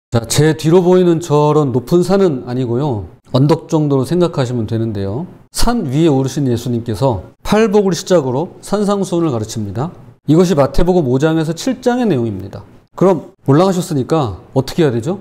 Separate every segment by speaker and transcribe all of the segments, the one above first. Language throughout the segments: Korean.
Speaker 1: 자, 제 뒤로 보이는 저런 높은 산은 아니고요. 언덕 정도로 생각하시면 되는데요. 산 위에 오르신 예수님께서 팔복을 시작으로 산상수훈을 가르칩니다. 이것이 마태복음 5장에서 7장의 내용입니다. 그럼 올라가셨으니까 어떻게 해야 되죠?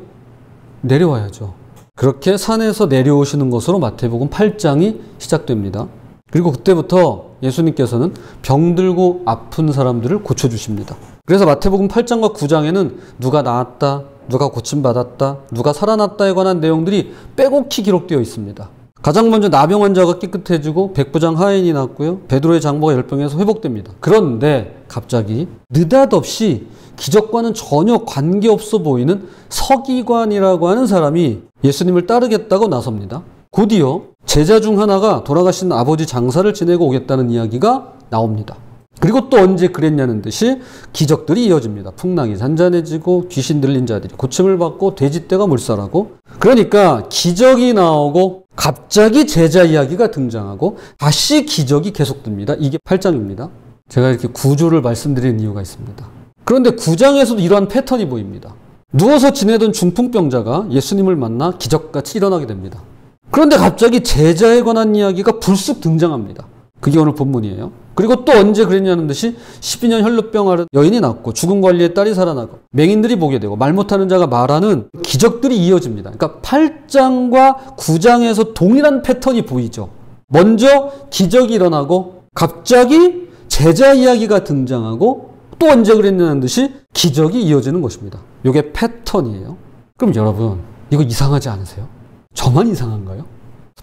Speaker 1: 내려와야죠. 그렇게 산에서 내려오시는 것으로 마태복음 8장이 시작됩니다. 그리고 그때부터 예수님께서는 병들고 아픈 사람들을 고쳐주십니다. 그래서 마태복음 8장과 9장에는 누가 나았다, 누가 고침받았다, 누가 살아났다에 관한 내용들이 빼곡히 기록되어 있습니다. 가장 먼저 나병 환자가 깨끗해지고 백부장 하인이 낫고요. 베드로의 장모가 열병에서 회복됩니다. 그런데 갑자기 느닷없이 기적과는 전혀 관계없어 보이는 서기관이라고 하는 사람이 예수님을 따르겠다고 나섭니다. 곧이어 제자 중 하나가 돌아가신 아버지 장사를 지내고 오겠다는 이야기가 나옵니다. 그리고 또 언제 그랬냐는 듯이 기적들이 이어집니다. 풍랑이 잔잔해지고 귀신 들린 자들이 고침을 받고 돼지떼가 물살하고, 그러니까 기적이 나오고 갑자기 제자 이야기가 등장하고 다시 기적이 계속됩니다. 이게 8장입니다. 제가 이렇게 구조를 말씀드리는 이유가 있습니다. 그런데 9장에서도 이러한 패턴이 보입니다. 누워서 지내던 중풍병자가 예수님을 만나 기적같이 일어나게 됩니다. 그런데 갑자기 제자에 관한 이야기가 불쑥 등장합니다. 그게 오늘 본문이에요. 그리고 또 언제 그랬냐는 듯이 12년 혈루병 앓은 여인이 낫고 죽은 관리의 딸이 살아나고 맹인들이 보게 되고 말 못하는 자가 말하는 기적들이 이어집니다. 그러니까 8장과 9장에서 동일한 패턴이 보이죠. 먼저 기적이 일어나고 갑자기 제자 이야기가 등장하고 또 언제 그랬냐는 듯이 기적이 이어지는 것입니다. 이게 패턴이에요. 그럼 여러분, 이거 이상하지 않으세요? 저만 이상한가요?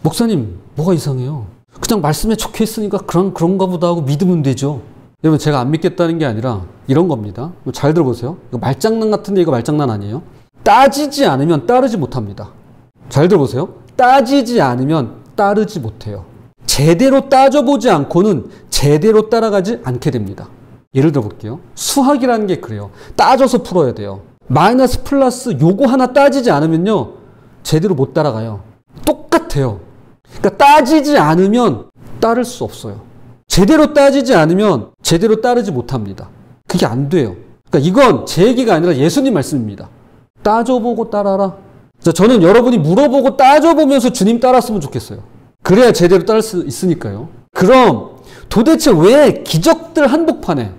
Speaker 1: 목사님, 뭐가 이상해요? 그냥 말씀에 적혀 있으니까 그런가 보다 하고 믿으면 되죠. 여러분, 제가 안 믿겠다는 게 아니라 이런 겁니다. 잘 들어보세요. 이거 말장난 같은데 이거 말장난 아니에요. 따지지 않으면 따르지 못합니다. 잘 들어보세요. 따지지 않으면 따르지 못해요. 제대로 따져보지 않고는 제대로 따라가지 않게 됩니다. 예를 들어 볼게요. 수학이라는 게 그래요. 따져서 풀어야 돼요. 마이너스 플러스 요거 하나 따지지 않으면요, 제대로 못 따라가요. 똑같아요. 그러니까 따지지 않으면 따를 수 없어요. 제대로 따지지 않으면 제대로 따르지 못합니다. 그게 안 돼요. 그러니까 이건 제 얘기가 아니라 예수님 말씀입니다. 따져보고 따라라. 저는 여러분이 물어보고 따져보면서 주님 따랐으면 좋겠어요. 그래야 제대로 따를 수 있으니까요. 그럼 도대체 왜 기적들 한복판에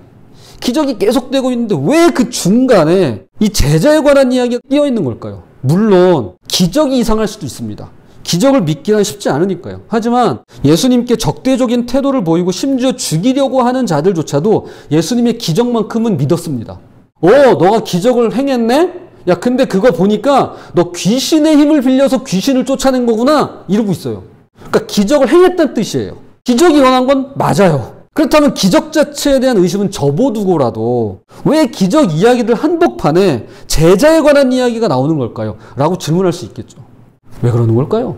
Speaker 1: 기적이 계속되고 있는데 왜 그 중간에 이 제자에 관한 이야기가 끼어 있는 걸까요? 물론 기적이 이상할 수도 있습니다. 기적을 믿기는 쉽지 않으니까요. 하지만 예수님께 적대적인 태도를 보이고 심지어 죽이려고 하는 자들조차도 예수님의 기적만큼은 믿었습니다. 너가 기적을 행했네? 야, 근데 그거 보니까 너 귀신의 힘을 빌려서 귀신을 쫓아낸 거구나? 이러고 있어요. 그러니까 기적을 행했다는 뜻이에요. 기적이 일어난 건 맞아요. 그렇다면 기적 자체에 대한 의심은 접어두고라도 왜 기적 이야기들 한복판에 제자에 관한 이야기가 나오는 걸까요? 라고 질문할 수 있겠죠. 왜 그러는 걸까요?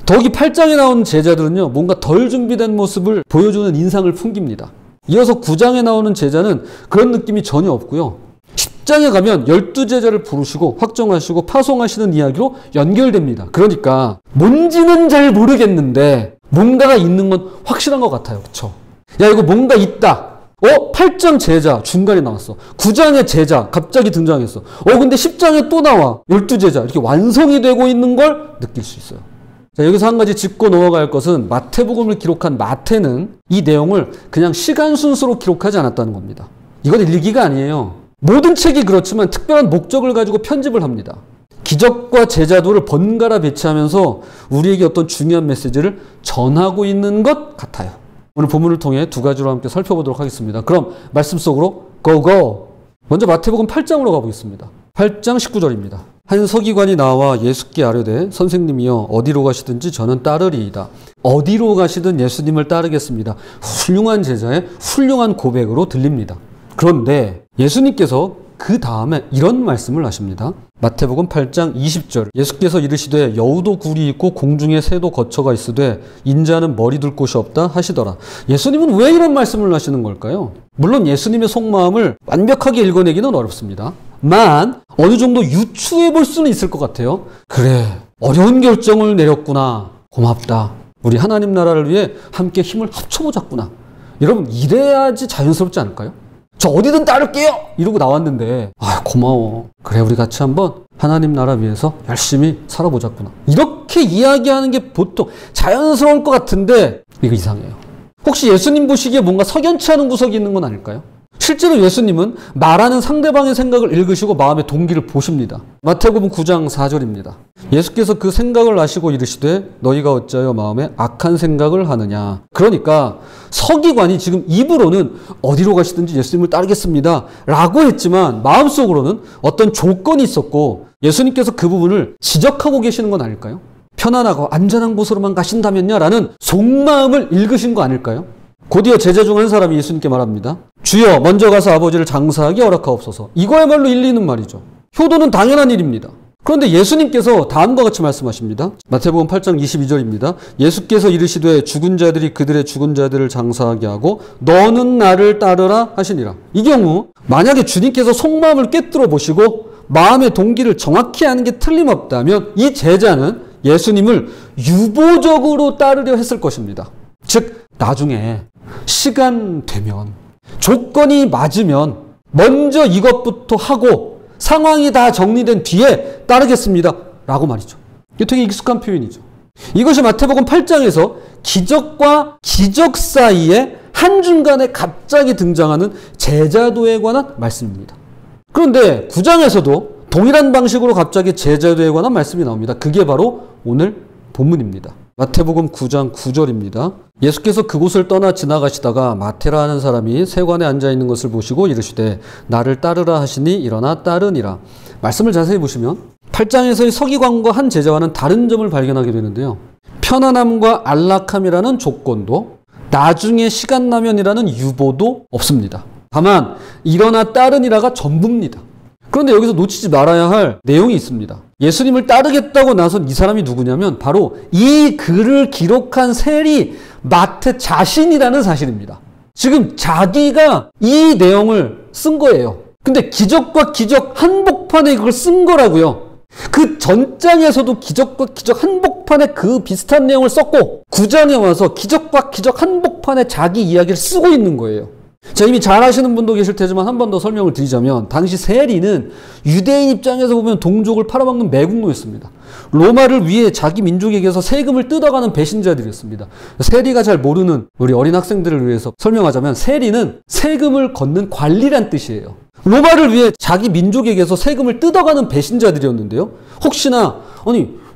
Speaker 1: 더욱이 8장에 나오는 제자들은요, 뭔가 덜 준비된 모습을 보여주는 인상을 풍깁니다. 이어서 9장에 나오는 제자는 그런 느낌이 전혀 없고요. 10장에 가면 12제자를 부르시고 확정하시고 파송하시는 이야기로 연결됩니다. 그러니까 뭔지는 잘 모르겠는데 뭔가가 있는 건 확실한 것 같아요. 그쵸? 야, 이거 뭔가 있다. 8장 제자 중간에 나왔어. 9장의 제자 갑자기 등장했어. 근데 10장에 또 나와. 12제자 이렇게 완성이 되고 있는 걸 느낄 수 있어요. 자, 여기서 한 가지 짚고 넘어갈 것은 마태복음을 기록한 마태는 이 내용을 그냥 시간 순서로 기록하지 않았다는 겁니다. 이건 일기가 아니에요. 모든 책이 그렇지만 특별한 목적을 가지고 편집을 합니다. 기적과 제자도를 번갈아 배치하면서 우리에게 어떤 중요한 메시지를 전하고 있는 것 같아요. 오늘 본문을 통해 두 가지로 함께 살펴보도록 하겠습니다. 그럼 말씀 속으로 고고! 먼저 마태복음 8장으로 가보겠습니다. 8장 19절입니다. 한 서기관이 나와 예수께 아뢰되 선생님이여 어디로 가시든지 저는 따르리이다. 어디로 가시든 예수님을 따르겠습니다. 훌륭한 제자의 훌륭한 고백으로 들립니다. 그런데 예수님께서 그 다음에 이런 말씀을 하십니다. 마태복음 8장 20절 예수께서 이르시되 여우도 굴이 있고 공중에 새도 거처가 있으되 인자는 머리 둘 곳이 없다 하시더라. 예수님은 왜 이런 말씀을 하시는 걸까요? 물론 예수님의 속마음을 완벽하게 읽어내기는 어렵습니다. 만 어느 정도 유추해 볼 수는 있을 것 같아요. 그래, 어려운 결정을 내렸구나. 고맙다. 우리 하나님 나라를 위해 함께 힘을 합쳐보자꾸나. 여러분, 이래야지 자연스럽지 않을까요? 저 어디든 따를게요! 이러고 나왔는데, 아, 고마워. 그래, 우리 같이 한번 하나님 나라 위해서 열심히 살아보자꾸나. 이렇게 이야기하는 게 보통 자연스러울 것 같은데, 이거 이상해요. 혹시 예수님 보시기에 뭔가 석연치 않은 구석이 있는 건 아닐까요? 실제로 예수님은 말하는 상대방의 생각을 읽으시고 마음의 동기를 보십니다. 마태복음 9장 4절입니다. 예수께서 그 생각을 아시고 이르시되 너희가 어찌하여 마음에 악한 생각을 하느냐. 그러니까 서기관이 지금 입으로는 어디로 가시든지 예수님을 따르겠습니다 라고 했지만 마음속으로는 어떤 조건이 있었고 예수님께서 그 부분을 지적하고 계시는 건 아닐까요? 편안하고 안전한 곳으로만 가신다면요 라는 속마음을 읽으신 거 아닐까요? 곧이어 제자 중 한 사람이 예수님께 말합니다. 주여, 먼저 가서 아버지를 장사하게 허락하옵소서. 이거야말로 일리 있는 말이죠. 효도는 당연한 일입니다. 그런데 예수님께서 다음과 같이 말씀하십니다. 마태복음 8장 22절입니다. 예수께서 이르시되 죽은 자들이 그들의 죽은 자들을 장사하게 하고 너는 나를 따르라 하시니라. 이 경우 만약에 주님께서 속마음을 꿰뚫어 보시고 마음의 동기를 정확히 아는 게 틀림없다면 이 제자는 예수님을 유보적으로 따르려 했을 것입니다. 즉 나중에 시간 되면 조건이 맞으면 먼저 이것부터 하고 상황이 다 정리된 뒤에 따르겠습니다 라고 말이죠. 이게 되게 익숙한 표현이죠. 이것이 마태복음 8장에서 기적과 기적 사이에 한중간에 갑자기 등장하는 제자도에 관한 말씀입니다. 그런데 9장에서도 동일한 방식으로 갑자기 제자도에 관한 말씀이 나옵니다. 그게 바로 오늘 본문입니다. 마태복음 9장 9절입니다. 예수께서 그곳을 떠나 지나가시다가 마테라 하는 사람이 세관에 앉아있는 것을 보시고 이르시되 나를 따르라 하시니 일어나 따르니라. 말씀을 자세히 보시면 8장에서의 서기관과 한 제자와는 다른 점을 발견하게 되는데요. 편안함과 안락함이라는 조건도 나중에 시간 나면이라는 유보도 없습니다. 다만 일어나 따르니라가 전부입니다. 그런데 여기서 놓치지 말아야 할 내용이 있습니다. 예수님을 따르겠다고 나선 이 사람이 누구냐면 바로 이 글을 기록한 세리 마태 자신이라는 사실입니다. 지금 자기가 이 내용을 쓴 거예요. 근데 기적과 기적 한복판에 그걸 쓴 거라고요. 그 전장에서도 기적과 기적 한복판에 그 비슷한 내용을 썼고 9장에 와서 기적과 기적 한복판에 자기 이야기를 쓰고 있는 거예요. 자, 이미 잘 아시는 분도 계실 테지만 한 번 더 설명을 드리자면 당시 세리는 유대인 입장에서 보면 동족을 팔아먹는 매국노였습니다. 로마를 위해 자기 민족에게서 세금을 뜯어가는 배신자들이었습니다. 세리가 잘 모르는 우리 어린 학생들을 위해서 설명하자면 세리는 세금을 걷는 관리란 뜻이에요. 로마를 위해 자기 민족에게서 세금을 뜯어가는 배신자들이었는데요. 혹시나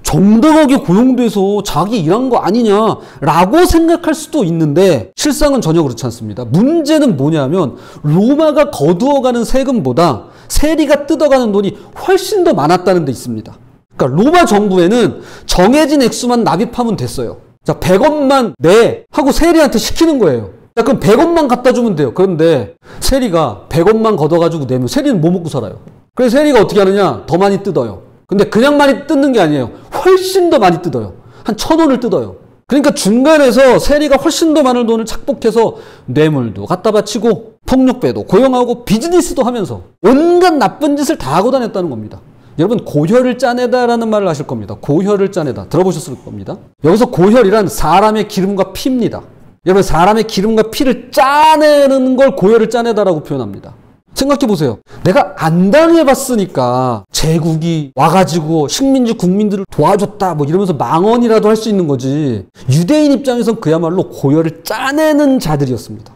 Speaker 1: 정당하게 고용돼서 자기 일한 거 아니냐라고 생각할 수도 있는데 실상은 전혀 그렇지 않습니다. 문제는 뭐냐면 로마가 거두어가는 세금보다 세리가 뜯어가는 돈이 훨씬 더 많았다는 데 있습니다. 그러니까 로마 정부에는 정해진 액수만 납입하면 됐어요. 자, 100원만 내 하고 세리한테 시키는 거예요. 자, 그럼 100원만 갖다 주면 돼요. 그런데 세리가 100원만 걷어가지고 내면 세리는 뭐 먹고 살아요? 그래서 세리가 어떻게 하느냐? 더 많이 뜯어요. 근데 그냥 많이 뜯는 게 아니에요. 훨씬 더 많이 뜯어요. 한 1,000원을 뜯어요. 그러니까 중간에서 세리가 훨씬 더 많은 돈을 착복해서 뇌물도 갖다 바치고 폭력배도 고용하고 비즈니스도 하면서 온갖 나쁜 짓을 다 하고 다녔다는 겁니다. 여러분 고혈을 짜내다라는 말을 아실 겁니다. 고혈을 짜내다. 들어보셨을 겁니다. 여기서 고혈이란 사람의 기름과 피입니다. 여러분 사람의 기름과 피를 짜내는 걸 고혈을 짜내다라고 표현합니다. 생각해보세요. 내가 안 당해봤으니까 제국이 와가지고 식민지 국민들을 도와줬다 이러면서 망언이라도 할 수 있는 거지. 유대인 입장에선 그야말로 고혈을 짜내는 자들이었습니다.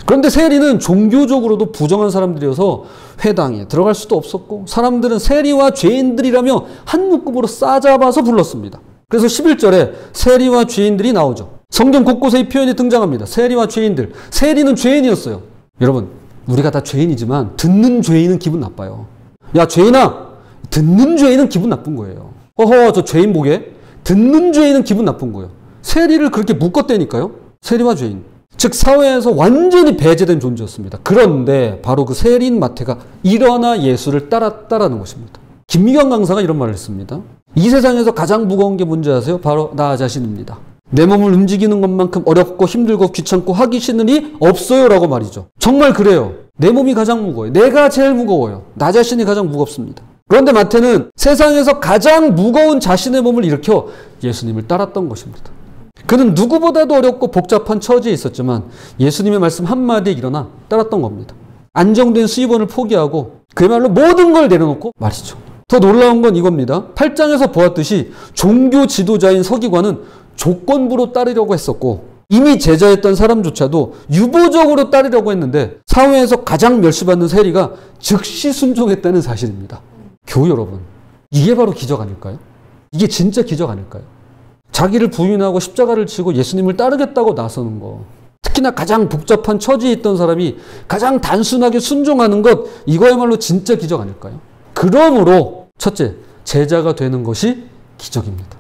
Speaker 1: 그런데 세리는 종교적으로도 부정한 사람들이어서 회당에 들어갈 수도 없었고 사람들은 세리와 죄인들이라며 한 묶음으로 싸잡아서 불렀습니다. 그래서 11절에 세리와 죄인들이 나오죠. 성경 곳곳에 이 표현이 등장합니다. 세리와 죄인들. 세리는 죄인이었어요. 여러분 우리가 다 죄인이지만 듣는 죄인은 기분 나빠요. 야 죄인아, 듣는 죄인은 기분 나쁜 거예요. 어허 저 죄인 보게. 듣는 죄인은 기분 나쁜 거예요. 세리를 그렇게 묶었다니까요. 세리와 죄인. 즉 사회에서 완전히 배제된 존재였습니다. 그런데 바로 그 세리인 마태가 일어나 예수를 따랐다라는 것입니다. 김미경 강사가 이런 말을 했습니다. 이 세상에서 가장 무거운 게 뭔지 아세요? 바로 나 자신입니다. 내 몸을 움직이는 것만큼 어렵고 힘들고 귀찮고 하기 싫은 일이 없어요 라고 말이죠. 정말 그래요. 내 몸이 가장 무거워요. 내가 제일 무거워요. 나 자신이 가장 무겁습니다. 그런데 마태는 세상에서 가장 무거운 자신의 몸을 일으켜 예수님을 따랐던 것입니다. 그는 누구보다도 어렵고 복잡한 처지에 있었지만 예수님의 말씀 한마디에 일어나 따랐던 겁니다. 안정된 수입원을 포기하고 그야말로 모든 걸 내려놓고 말이죠. 더 놀라운 건 이겁니다. 8장에서 보았듯이 종교 지도자인 서기관은 조건부로 따르려고 했었고 이미 제자였던 사람조차도 유보적으로 따르려고 했는데 사회에서 가장 멸시받는 세리가 즉시 순종했다는 사실입니다. 교우 여러분, 이게 바로 기적 아닐까요? 이게 진짜 기적 아닐까요? 자기를 부인하고 십자가를 지고 예수님을 따르겠다고 나서는 거. 특히나 가장 복잡한 처지에 있던 사람이 가장 단순하게 순종하는 것, 이거야말로 진짜 기적 아닐까요? 그러므로 첫째, 제자가 되는 것이 기적입니다.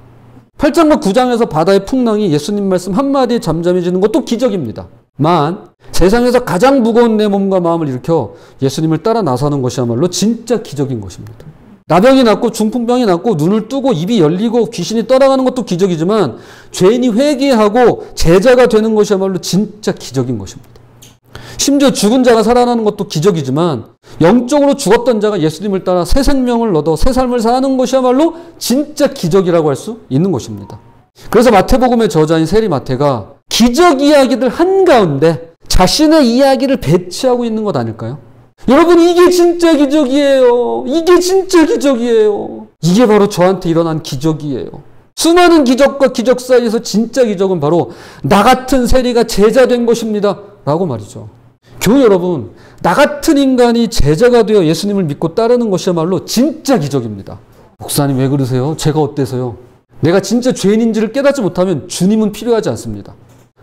Speaker 1: 8장과 9장에서 바다의 풍랑이 예수님 말씀 한마디에 잠잠해지는 것도 기적입니다. 만 세상에서 가장 무거운 내 몸과 마음을 일으켜 예수님을 따라 나서는 것이야말로 진짜 기적인 것입니다. 나병이 낫고 중풍병이 낫고 눈을 뜨고 입이 열리고 귀신이 떠나가는 것도 기적이지만 죄인이 회개하고 제자가 되는 것이야말로 진짜 기적인 것입니다. 심지어 죽은 자가 살아나는 것도 기적이지만 영적으로 죽었던 자가 예수님을 따라 새 생명을 얻어 새 삶을 사는 것이야말로 진짜 기적이라고 할 수 있는 것입니다. 그래서 마태복음의 저자인 세리 마태가 기적 이야기들 한가운데 자신의 이야기를 배치하고 있는 것 아닐까요? 여러분, 이게 진짜 기적이에요. 이게 진짜 기적이에요. 이게 바로 저한테 일어난 기적이에요. 수많은 기적과 기적 사이에서 진짜 기적은 바로 나 같은 세리가 제자 된 것입니다. 라고 말이죠. 교우 여러분, 나 같은 인간이 제자가 되어 예수님을 믿고 따르는 것이야말로 진짜 기적입니다. 목사님 왜 그러세요? 제가 어때서요? 내가 진짜 죄인인지를 깨닫지 못하면 주님은 필요하지 않습니다.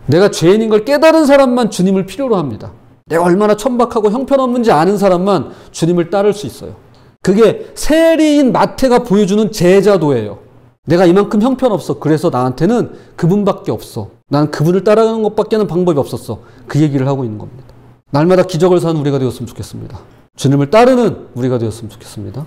Speaker 1: 내가 죄인인 걸 깨달은 사람만 주님을 필요로 합니다. 내가 얼마나 천박하고 형편없는지 아는 사람만 주님을 따를 수 있어요. 그게 세리인 마태가 보여주는 제자도예요. 내가 이만큼 형편없어. 그래서 나한테는 그분밖에 없어. 난 그분을 따라가는 것밖에는 방법이 없었어. 그 얘기를 하고 있는 겁니다. 날마다 기적을 사는 우리가 되었으면 좋겠습니다. 주님을 따르는 우리가 되었으면 좋겠습니다.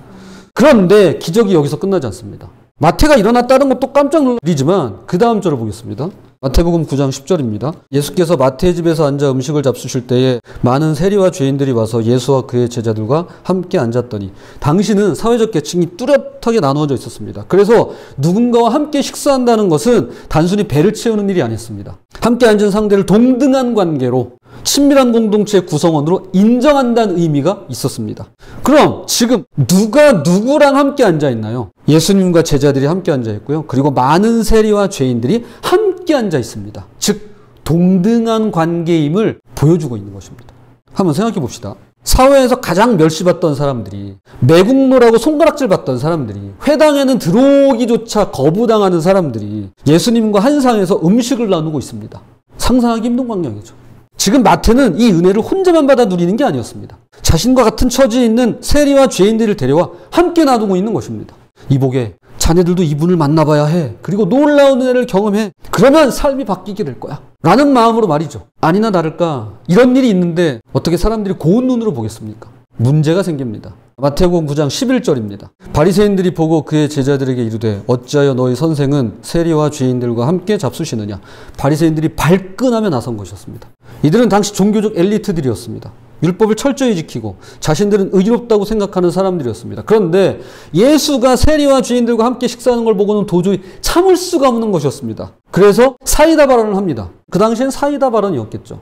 Speaker 1: 그런데 기적이 여기서 끝나지 않습니다. 마태가 일어났다는 것도 깜짝 놀리지만 그 다음 절을 보겠습니다. 마태복음 9장 10절입니다. 예수께서 마태의 집에서 앉아 음식을 잡수실 때에 많은 세리와 죄인들이 와서 예수와 그의 제자들과 함께 앉았더니 당시는 사회적 계층이 뚜렷하게 나누어져 있었습니다. 그래서 누군가와 함께 식사한다는 것은 단순히 배를 채우는 일이 아니었습니다. 함께 앉은 상대를 동등한 관계로 친밀한 공동체의 구성원으로 인정한다는 의미가 있었습니다. 그럼 지금 누가 누구랑 함께 앉아 있나요? 예수님과 제자들이 함께 앉아 있고요. 그리고 많은 세리와 죄인들이 함께 앉아 있습니다. 즉 동등한 관계임을 보여주고 있는 것입니다. 한번 생각해 봅시다. 사회에서 가장 멸시받던 사람들이, 매국노라고 손가락질 받던 사람들이, 회당에는 들어오기조차 거부당하는 사람들이 예수님과 한 상에서 음식을 나누고 있습니다. 상상하기 힘든 광경이죠. 지금 마태는 이 은혜를 혼자만 받아 누리는 게 아니었습니다. 자신과 같은 처지에 있는 세리와 죄인들을 데려와 함께 나누고 있는 것입니다. 이복에 자네들도 이분을 만나봐야 해. 그리고 놀라운 은혜를 경험해. 그러면 삶이 바뀌게 될 거야. 라는 마음으로 말이죠. 아니나 다를까 이런 일이 있는데 어떻게 사람들이 고운 눈으로 보겠습니까? 문제가 생깁니다. 마태복음 9장 11절입니다. 바리새인들이 보고 그의 제자들에게 이르되 어찌하여 너희 선생은 세리와 죄인들과 함께 잡수시느냐. 바리새인들이 발끈하며 나선 것이었습니다. 이들은 당시 종교적 엘리트들이었습니다. 율법을 철저히 지키고 자신들은 의롭다고 생각하는 사람들이었습니다. 그런데 예수가 세리와 죄인들과 함께 식사하는 걸 보고는 도저히 참을 수가 없는 것이었습니다. 그래서 사이다 발언을 합니다. 그 당시엔 사이다 발언이었겠죠.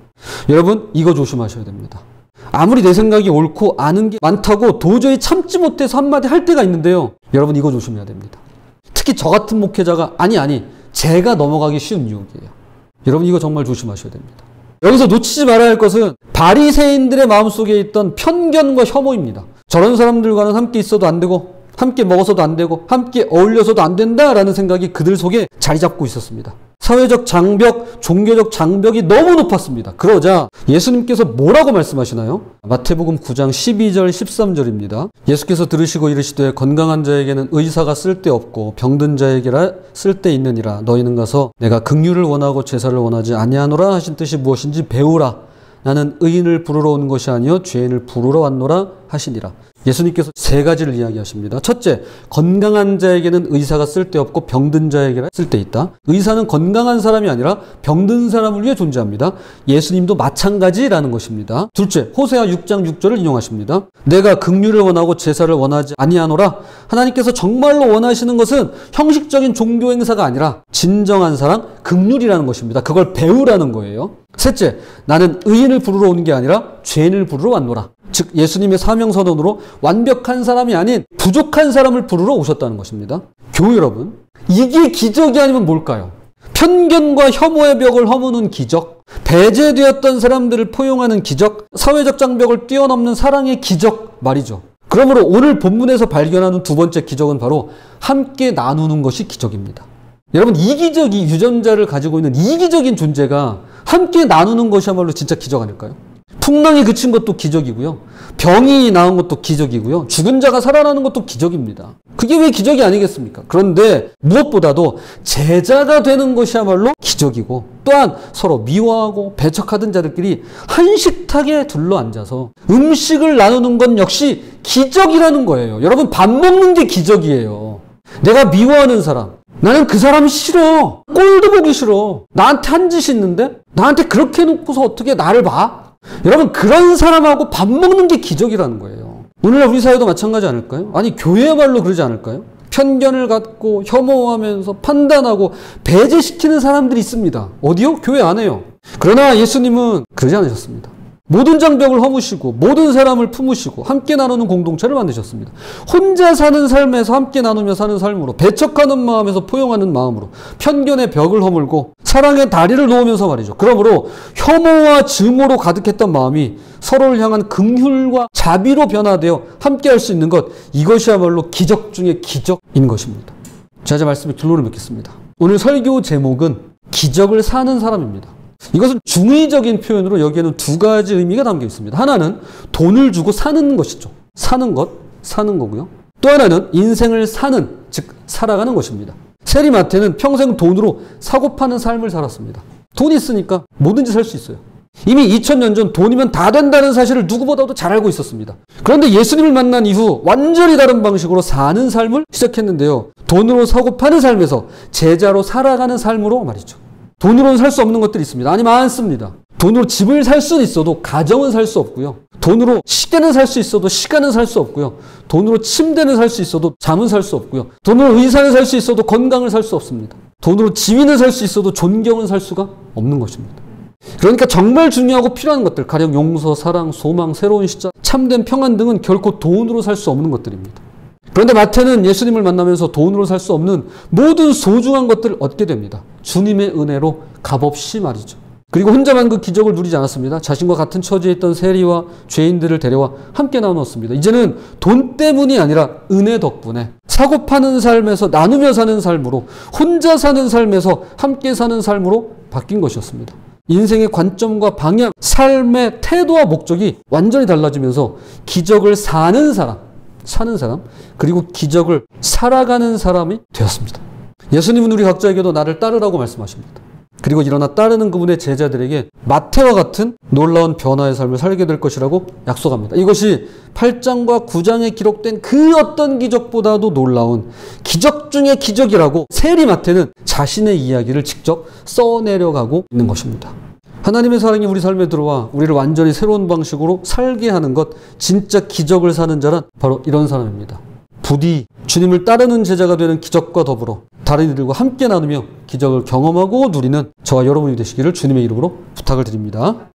Speaker 1: 여러분, 이거 조심하셔야 됩니다. 아무리 내 생각이 옳고 아는 게 많다고 도저히 참지 못해서 한마디 할 때가 있는데요. 여러분, 이거 조심해야 됩니다. 특히 저 같은 목회자가 제가 넘어가기 쉬운 유혹이에요. 여러분, 이거 정말 조심하셔야 됩니다. 여기서 놓치지 말아야 할 것은 바리새인들의 마음속에 있던 편견과 혐오입니다. 저런 사람들과는 함께 있어도 안 되고 함께 먹어서도 안 되고 함께 어울려서도 안 된다라는 생각이 그들 속에 자리 잡고 있었습니다. 사회적 장벽, 종교적 장벽이 너무 높았습니다. 그러자 예수님께서 뭐라고 말씀하시나요? 마태복음 9장 12절 13절입니다. 예수께서 들으시고 이르시되 건강한 자에게는 의사가 쓸데없고 병든 자에게라 쓸데있느니라. 너희는 가서 내가 긍휼을 원하고 제사를 원하지 아니하노라 하신 뜻이 무엇인지 배우라. 나는 의인을 부르러 온 것이 아니요 죄인을 부르러 왔노라 하시니라. 예수님께서 세 가지를 이야기하십니다. 첫째, 건강한 자에게는 의사가 쓸데없고 병든 자에게는 쓸데있다. 의사는 건강한 사람이 아니라 병든 사람을 위해 존재합니다. 예수님도 마찬가지라는 것입니다. 둘째, 호세아 6장 6절을 인용하십니다. 내가 긍휼을 원하고 제사를 원하지 아니하노라. 하나님께서 정말로 원하시는 것은 형식적인 종교 행사가 아니라 진정한 사랑, 긍휼이라는 것입니다. 그걸 배우라는 거예요. 셋째, 나는 의인을 부르러 온 게 아니라 죄인을 부르러 왔노라. 즉 예수님의 사명선언으로 완벽한 사람이 아닌 부족한 사람을 부르러 오셨다는 것입니다. 교회 여러분, 이게 기적이 아니면 뭘까요? 편견과 혐오의 벽을 허무는 기적, 배제되었던 사람들을 포용하는 기적, 사회적 장벽을 뛰어넘는 사랑의 기적 말이죠. 그러므로 오늘 본문에서 발견하는 두 번째 기적은 바로 함께 나누는 것이 기적입니다. 여러분, 이기적이 유전자를 가지고 있는 이기적인 존재가 함께 나누는 것이야말로 진짜 기적 아닐까요? 풍랑이 그친 것도 기적이고요. 병이 나은 것도 기적이고요. 죽은 자가 살아나는 것도 기적입니다. 그게 왜 기적이 아니겠습니까? 그런데 무엇보다도 제자가 되는 것이야말로 기적이고, 또한 서로 미워하고 배척하던 자들끼리 한 식탁에 둘러앉아서 음식을 나누는 건 역시 기적이라는 거예요. 여러분, 밥 먹는 게 기적이에요. 내가 미워하는 사람, 나는 그 사람이 싫어. 꼴도 보기 싫어. 나한테 한 짓이 있는데 나한테 그렇게 해놓고서 어떻게 나를 봐? 여러분, 그런 사람하고 밥 먹는 게 기적이라는 거예요. 오늘날 우리 사회도 마찬가지 않을까요? 아니, 교회야말로 그러지 않을까요? 편견을 갖고 혐오하면서 판단하고 배제시키는 사람들이 있습니다. 어디요? 교회 안에요. 그러나 예수님은 그러지 않으셨습니다. 모든 장벽을 허무시고 모든 사람을 품으시고 함께 나누는 공동체를 만드셨습니다. 혼자 사는 삶에서 함께 나누며 사는 삶으로, 배척하는 마음에서 포용하는 마음으로 편견의 벽을 허물고 사랑의 다리를 놓으면서 말이죠. 그러므로 혐오와 증오로 가득했던 마음이 서로를 향한 긍휼과 자비로 변화되어 함께 할 수 있는 것, 이것이야말로 기적 중의 기적인 것입니다. 자, 이제 말씀의 결론을 맺겠습니다. 오늘 설교 제목은 기적을 사는 사람입니다. 이것은 중의적인 표현으로 여기에는 두 가지 의미가 담겨 있습니다. 하나는 돈을 주고 사는 것이죠. 사는 것, 사는 거고요. 또 하나는 인생을 사는, 즉 살아가는 것입니다. 세리마태는 평생 돈으로 사고 파는 삶을 살았습니다. 돈이 있으니까 뭐든지 살 수 있어요. 이미 2000년 전 돈이면 다 된다는 사실을 누구보다도 잘 알고 있었습니다. 그런데 예수님을 만난 이후 완전히 다른 방식으로 사는 삶을 시작했는데요. 돈으로 사고 파는 삶에서 제자로 살아가는 삶으로 말이죠. 돈으로는 살 수 없는 것들이 있습니다. 아니, 많습니다. 돈으로 집을 살 수는 있어도 가정은 살 수 없고요. 돈으로 시대는 살 수 있어도 시간은 살 수 없고요. 돈으로 침대는 살 수 있어도 잠은 살 수 없고요. 돈으로 의사는 살 수 있어도 건강을 살 수 없습니다. 돈으로 지위는 살 수 있어도 존경은 살 수가 없는 것입니다. 그러니까 정말 중요하고 필요한 것들, 가령 용서, 사랑, 소망, 새로운 시작, 참된 평안 등은 결코 돈으로 살 수 없는 것들입니다. 그런데 마태는 예수님을 만나면서 돈으로 살 수 없는 모든 소중한 것들을 얻게 됩니다. 주님의 은혜로 값없이 말이죠. 그리고 혼자만 그 기적을 누리지 않았습니다. 자신과 같은 처지에 있던 세리와 죄인들을 데려와 함께 나누었습니다. 이제는 돈 때문이 아니라 은혜 덕분에 사고 파는 삶에서 나누며 사는 삶으로, 혼자 사는 삶에서 함께 사는 삶으로 바뀐 것이었습니다. 인생의 관점과 방향, 삶의 태도와 목적이 완전히 달라지면서 기적을 사는 사람, 그리고 기적을 살아가는 사람이 되었습니다. 예수님은 우리 각자에게도 나를 따르라고 말씀하십니다. 그리고 일어나 따르는 그분의 제자들에게 마태와 같은 놀라운 변화의 삶을 살게 될 것이라고 약속합니다. 이것이 8장과 9장에 기록된 그 어떤 기적보다도 놀라운 기적 중의 기적이라고 세리 마태는 자신의 이야기를 직접 써내려가고 있는 것입니다. 하나님의 사랑이 우리 삶에 들어와 우리를 완전히 새로운 방식으로 살게 하는 것, 진짜 기적을 사는 자란 바로 이런 사람입니다. 부디 주님을 따르는 제자가 되는 기적과 더불어 다른 이들과 함께 나누며 기적을 경험하고 누리는 저와 여러분이 되시기를 주님의 이름으로 부탁을 드립니다.